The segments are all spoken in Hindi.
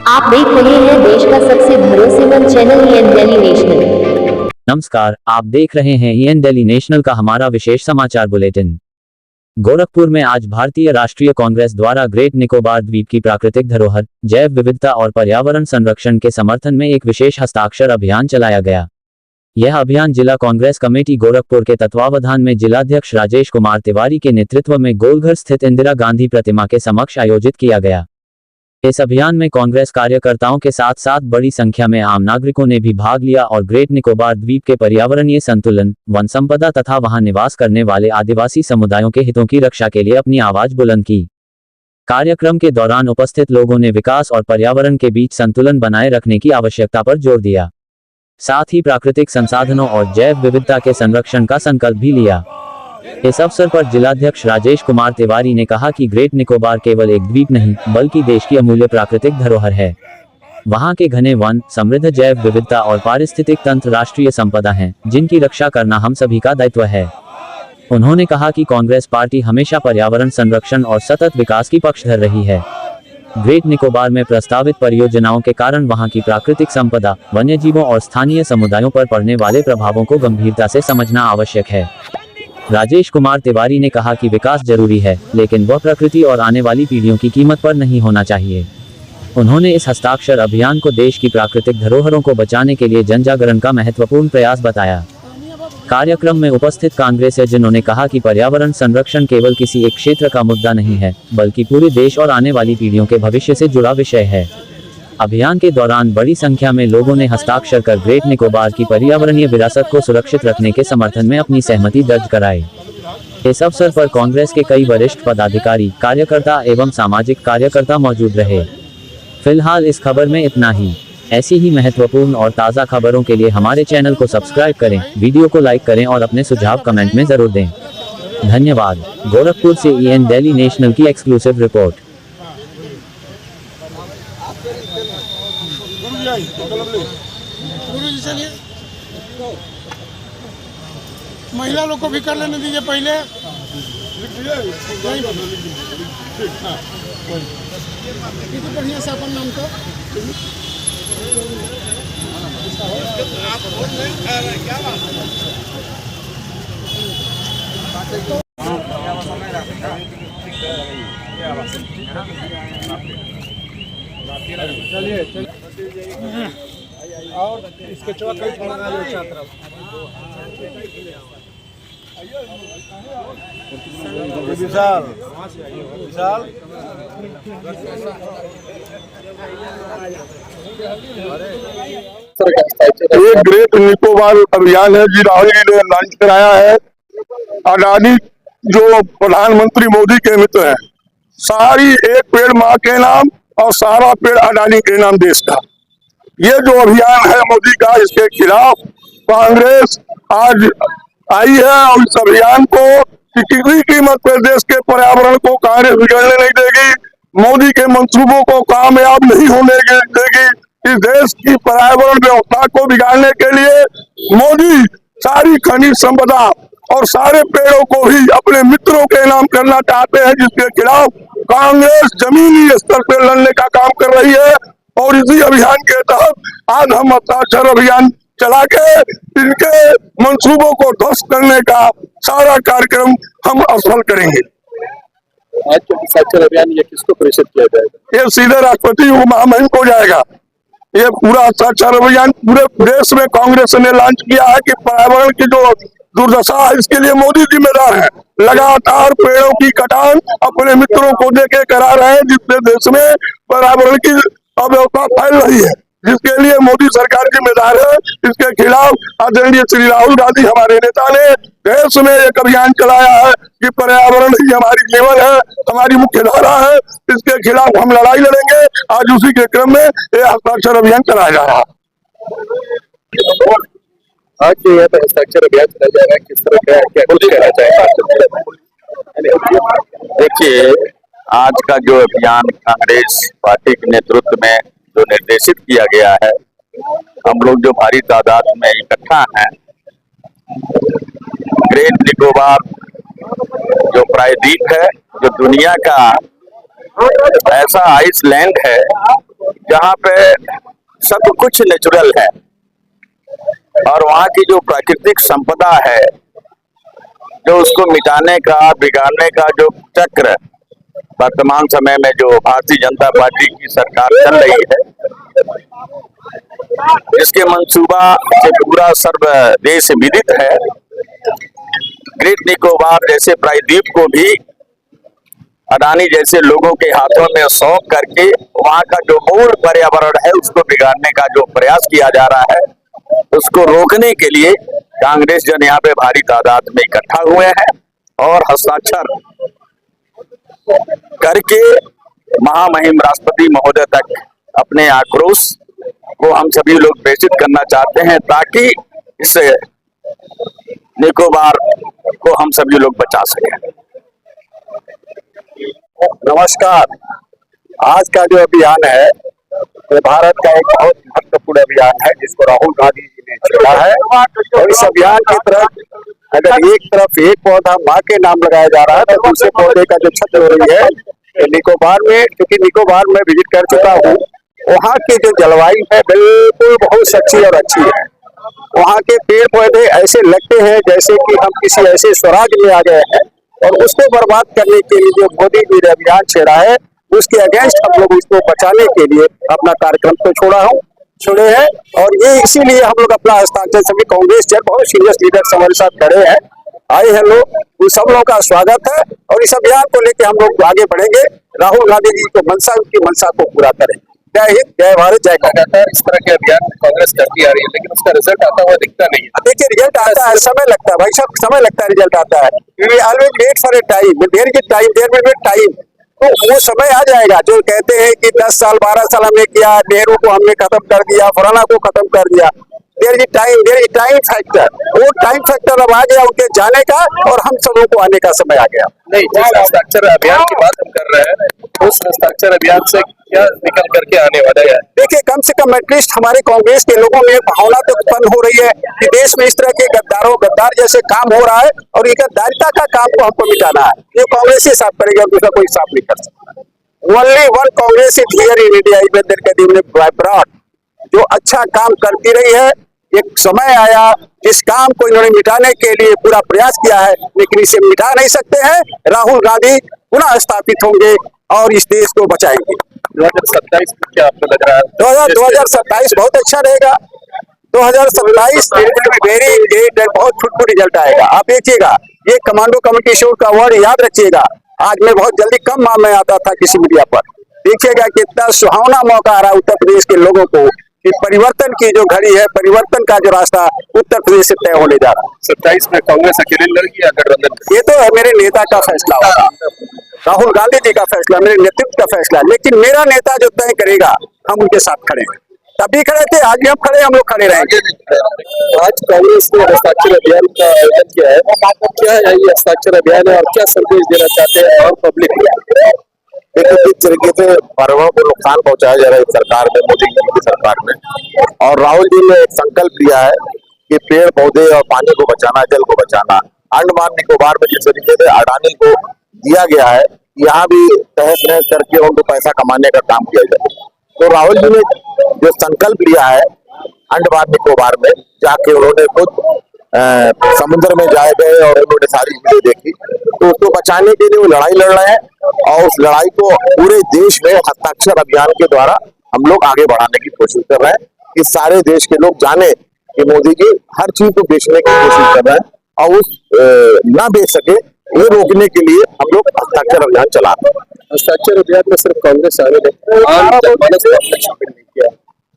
आप देख रहे हैं देश का सबसे भरोसेमंद चैनल ईएन दिल्ली नेशनल। नमस्कार, आप देख रहे हैं ईएन दिल्ली नेशनल का हमारा विशेष समाचार बुलेटिन। गोरखपुर में आज भारतीय राष्ट्रीय कांग्रेस द्वारा ग्रेट निकोबार द्वीप की प्राकृतिक धरोहर, जैव विविधता और पर्यावरण संरक्षण के समर्थन में एक विशेष हस्ताक्षर अभियान चलाया गया। यह अभियान जिला कांग्रेस कमेटी गोरखपुर के तत्वावधान में जिलाध्यक्ष राजेश कुमार तिवारी के नेतृत्व में गोलघर स्थित इंदिरा गांधी प्रतिमा के समक्ष आयोजित किया गया। इस अभियान में कांग्रेस कार्यकर्ताओं के साथ साथ बड़ी संख्या में आम नागरिकों ने भी भाग लिया और ग्रेट निकोबार द्वीप के पर्यावरणीय संतुलन, वन संपदा तथा वहां निवास करने वाले आदिवासी समुदायों के हितों की रक्षा के लिए अपनी आवाज बुलंद की। कार्यक्रम के दौरान उपस्थित लोगों ने विकास और पर्यावरण के बीच संतुलन बनाए रखने की आवश्यकता पर जोर दिया। साथ ही प्राकृतिक संसाधनों और जैव विविधता के संरक्षण का संकल्प भी लिया। इस अवसर पर जिलाध्यक्ष राजेश कुमार तिवारी ने कहा कि ग्रेट निकोबार केवल एक द्वीप नहीं बल्कि देश की अमूल्य प्राकृतिक धरोहर है। वहां के घने वन, समृद्ध जैव विविधता और पारिस्थितिक तंत्र राष्ट्रीय संपदा हैं, जिनकी रक्षा करना हम सभी का दायित्व है। उन्होंने कहा कि कांग्रेस पार्टी हमेशा पर्यावरण संरक्षण और सतत विकास की पक्षधर रही है। ग्रेट निकोबार में प्रस्तावित परियोजनाओं के कारण वहां की प्राकृतिक संपदा, वन्यजीवों और स्थानीय समुदायों पर पड़ने वाले प्रभावों को गंभीरता से समझना आवश्यक है। राजेश कुमार तिवारी ने कहा कि विकास जरूरी है, लेकिन वह प्रकृति और आने वाली पीढ़ियों की कीमत पर नहीं होना चाहिए। उन्होंने इस हस्ताक्षर अभियान को देश की प्राकृतिक धरोहरों को बचाने के लिए जनजागरण का महत्वपूर्ण प्रयास बताया। कार्यक्रम में उपस्थित कांग्रेसजनों ने कहा कि पर्यावरण संरक्षण केवल किसी एक क्षेत्र का मुद्दा नहीं है, बल्कि पूरे देश और आने वाली पीढ़ियों के भविष्य से जुड़ा विषय है। अभियान के दौरान बड़ी संख्या में लोगों ने हस्ताक्षर कर ग्रेट निकोबार की पर्यावरणीय विरासत को सुरक्षित रखने के समर्थन में अपनी सहमति दर्ज कराई। इस अवसर पर कांग्रेस के कई वरिष्ठ पदाधिकारी, कार्यकर्ता एवं सामाजिक कार्यकर्ता मौजूद रहे। फिलहाल इस खबर में इतना ही। ऐसी ही महत्वपूर्ण और ताज़ा खबरों के लिए हमारे चैनल को सब्सक्राइब करें, वीडियो को लाइक करें और अपने सुझाव कमेंट में जरूर दें। धन्यवाद। गोरखपुर से ईएन दिल्ली नेशनल की एक्सक्लूसिव रिपोर्ट। महिला लोग को भी कर लेने दीजिए पहले। बढ़िया से अपन नाम को चलिए और इसके चौक कई छात्र विशाल विशाल एक ग्रेट निकोबार अभियान है जी राहुल जी ने लॉन्च कराया है। अडानी जो प्रधानमंत्री मोदी के मित्र हैं, सारी एक पेड़ माँ के नाम और सारा पेड़ अडानी के नाम देश का। ये जो अभियान है मोदी का, इसके खिलाफ कांग्रेस आज आई है और इस अभियान को किसी कीमत पर देश के पर्यावरण को कांग्रेस बिगड़ने नहीं देगी। मोदी के मंसूबों को कामयाब नहीं होने देगी। इस देश की पर्यावरण व्यवस्था को बिगाड़ने के लिए मोदी सारी खनिज संपदा और सारे पेड़ों को भी अपने मित्रों के नाम करना चाहते हैं, जिसके खिलाफ कांग्रेस जमीनी स्तर पर लड़ने का काम कर रही है। और इसी अभियान के तहत आज हम हस्ताक्षर अभियान चला के इनके मंसूबों को ध्वस्त करने का सारा कार्यक्रम हम असफल करेंगे। आज के हस्ताक्षर अभियान ये किसको प्रेषित किया जाएगा? ये सीधे राष्ट्रपति महामहिम को जाएगा। ये पूरा हस्ताक्षर अभियान पूरे देश में कांग्रेस ने लॉन्च किया है कि पर्यावरण की जो दुर्दशा है इसके लिए मोदी जिम्मेदार है। लगातार पेड़ों की कटान अपने मित्रों को देके करा रहे हैं, जिससे देश में पर्यावरण की अव्यवस्था फैल रही है, जिसके लिए मोदी सरकार जिम्मेदार है। इसके खिलाफ आदरणीय श्री राहुल गांधी हमारे नेता ने देश में एक अभियान चलाया है कि पर्यावरण ही हमारी जीवन है, हमारी मुख्य धारा है। इसके खिलाफ हम लड़ाई लड़ेंगे। आज उसी के क्रम में ये हस्ताक्षर अभियान चलाया जा रहा है। आज जो यहाँ पर हस्ताक्षर अभियान चलाया जा रहा है, किस तरह का क्या कुछ कहना चाहेंगे? देखिए, आज का जो अभियान कांग्रेस पार्टी के नेतृत्व में जो निर्देशित किया गया है, हम लोग जो भारी तादाद में इकट्ठा हैं, ग्रेट निकोबार जो प्रायद्वीप है, जो दुनिया का ऐसा आइसलैंड है जहाँ पे सब कुछ नेचुरल है और वहाँ की जो प्राकृतिक संपदा है, जो उसको मिटाने का, बिगाड़ने का जो चक्र वर्तमान समय में जो भारतीय जनता पार्टी की सरकार चल रही है, इसके मंसूबा से पूरा सर्व देश विदित है। ग्रेट निकोबार जैसे प्रायद्वीप को भी अडानी जैसे लोगों के हाथों में सौंप करके वहाँ का जो मूल पर्यावरण है उसको बिगाड़ने का जो प्रयास किया जा रहा है, उसको रोकने के लिए कांग्रेस जन यहाँ पे भारी तादाद में इकट्ठा हुए हैं और हस्ताक्षर करके महामहिम राष्ट्रपति महोदय तक अपने आक्रोश को हम सभी लोग प्रेषित करना चाहते हैं, ताकि इस निकोबार को हम सभी लोग बचा सकें। नमस्कार। आज का जो अभियान है ये भारत का एक बहुत महत्वपूर्ण अभियान है जिसको राहुल गांधी जी ने छेड़ा है। और इस अभियान की तरफ अगर एक तरफ एक पौधा माँ के नाम लगाया जा रहा है तो दूसरे पौधे का जो छत हो रही है तो निकोबार में, क्योंकि निकोबार में विजिट कर चुका हूँ, वहाँ की जो जलवायु है बिल्कुल बहुत सच्ची और अच्छी है। वहाँ के पेड़ पौधे ऐसे लगते हैं जैसे कि हम किसी ऐसे स्वराज में आ गए हैं और उसको बर्बाद करने के लिए जो मोदी जी ने अभियान छेड़ा है उसके अगेंस्ट हम लोग इसको बचाने के लिए अपना कार्यक्रम को छोड़े हैं। और ये इसीलिए हम लोग अपना हस्ताक्षर सभी कांग्रेस जन बहुत सीरियस लीडर्स हमारे साथ खड़े हैं, आए हैं लोग, उन सब लोगों का स्वागत है और इस अभियान को लेकर हम लोग आगे बढ़ेंगे। राहुल गांधी जी को मंशा, उनकी मंशा को पूरा करें। जय हिंद, जय भारत, जय लगातार इस तरह के अभियान कांग्रेस करती आ रही है, लेकिन उसका रिजल्ट आता हुआ दिखता नहीं है। देखिए रिजल्ट आता है, समय लगता है भाई साहब, समय लगता है रिजल्ट आता है। Always wait for a time, there is time, there will be time. तो वो समय आ जाएगा। जो कहते हैं कि 10 साल 12 साल हमने किया, नेहरू को हमने खत्म कर दिया, फलाना को खत्म कर दिया, देयर इज टाइम फैक्टर। वो टाइम फैक्टर अब आ गया उनके जाने का और हम सबों को आने का समय आ गया। नहीं, जिस हस्ताक्षर अभियान की बात हम कर रहे हैं उस हस्ताक्षर अभियान से क्या निकल करके आने वाला है? देखिए कम से कम एटलीस्ट हमारे कांग्रेस के लोगों में भावना तो उत्पन्न हो रही है कि देश में इस तरह के गद्दार जैसे काम हो रहा है और ये गद्दारिता का काम को हमको मिटाना है। ये कांग्रेस ही साफ करेगी और दूसरा कोई साफ नहीं कर सकता। Only one Congress is here in India, जो अच्छा काम करती रही है। एक समय आया जिस काम को इन्होंने मिटाने के लिए पूरा प्रयास किया है, लेकिन इसे मिटा नहीं सकते हैं। राहुल गांधी पुनः स्थापित होंगे और इस देश को बचाएंगे। 2027 में क्या आपको लग रहा है? 2027 बहुत अच्छा रहेगा। 2027 वेरी ग्रेट, बहुत फुटफुट रिजल्ट आएगा। आप देखिएगा, ये कमांडो कमेटी शो का वर्ड याद रखिएगा। आज मैं बहुत जल्दी कम माह में आता था किसी मीडिया पर, देखिएगा कितना सुहावना मौका आ रहा है उत्तर प्रदेश के लोगों को कि परिवर्तन की जो घड़ी है, परिवर्तन का जो रास्ता उत्तर प्रदेश से तय होने जा रहा है। 27 में कांग्रेस अकेले लड़की या गठबंधन? ये तो है मेरे नेता का फैसला होगा, राहुल गांधी जी का फैसला, मेरे नेतृत्व का फैसला। लेकिन मेरा नेता जो तय करेगा हम उनके साथ खड़े हैं। तभी खड़े थे, आज भी हम खड़े, हम लोग खड़े रहेंगे। आज कांग्रेस ने हस्ताक्षर अभियान का आयोजन किया है, क्या है ये हस्ताक्षर अभियान है और क्या संदेश देना चाहते हैं और पब्लिक को? देखिए किस तरीके से पर्वों को नुकसान पहुंचाया जा रहा है सरकार में, मोदी जी की सरकार में, और राहुल जी ने एक संकल्प लिया है कि पेड़ पौधे और पानी को बचाना, जल को बचाना। अंडमान निकोबार में जिस तरीके से अडानी को दिया गया है, यहाँ भी तहस नहस करके उनको पैसा कमाने का काम किया जाए। तो राहुल जी ने जो संकल्प लिया है अंडमान निकोबार में जाके उन्होंने खुद समुद्र में जाए गए और उन्होंने सारी चीजें देखी, तो उसको बचाने के लिए वो लड़ाई लड़ रहे हैं और उस लड़ाई को पूरे देश में हस्ताक्षर अभियान के द्वारा हम लोग आगे बढ़ाने की कोशिश कर रहे हैं कि सारे देश के लोग जाने कि मोदी जी हर चीज को बेचने की कोशिश कर रहे हैं और उस ना बेच सके ये रोकने के लिए हम लोग हस्ताक्षर अभियान चला रहे हैं। हस्ताक्षर अभियान में सिर्फ कांग्रेस शामिल है, आम जनमानस ने अपना शामिल नहीं किया।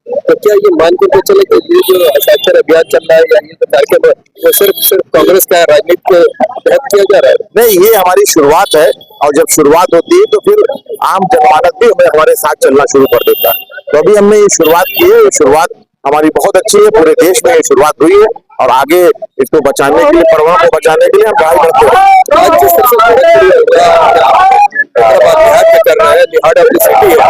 तो क्या ये मान के चले कि ये जो हस्ताक्षर अभियान चल रहा है या ये जो कार्यक्रम है वो सिर्फ कांग्रेस का राजनीति के तहत किया जा रहा है? नहीं, ये हमारी शुरुआत है और जब शुरुआत होती है तो फिर आम जनमानस भी हमें हमारे साथ चलना शुरू कर देता है। तो अभी हमने ये शुरुआत की है, ये शुरुआत हमारी बहुत अच्छी है, पूरे देश में ये शुरुआत हुई है और आगे इसको बचाने के लिए, पर्वों को बचाने के लिए हम ट्राई करते हैं। आज जिस तरह से बिहार में कर रहे हैं, हार्ट ऑफ द सिटी है,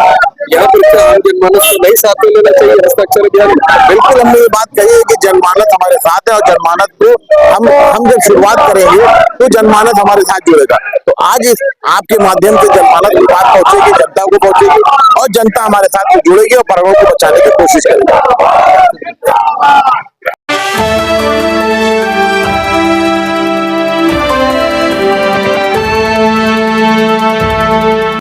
यहाँ पर क्या आम जनमानस को नहीं साथ में लेना चाहिए हस्ताक्षर अभियान? बिल्कुल हमने ये बात कही है कि जनमानस हमारे साथ है और जनमानस को हम जब शुरुआत करेंगे तो जनमानस हमारे साथ जुड़ेगा। तो आज इस आपके माध्यम से जनमानस की बात पहुंचेगी, जनता को पहुंचेगी और जनता हमारे साथ जुड़ेगी और पर्वों को बचाने की कोशिश करेगी।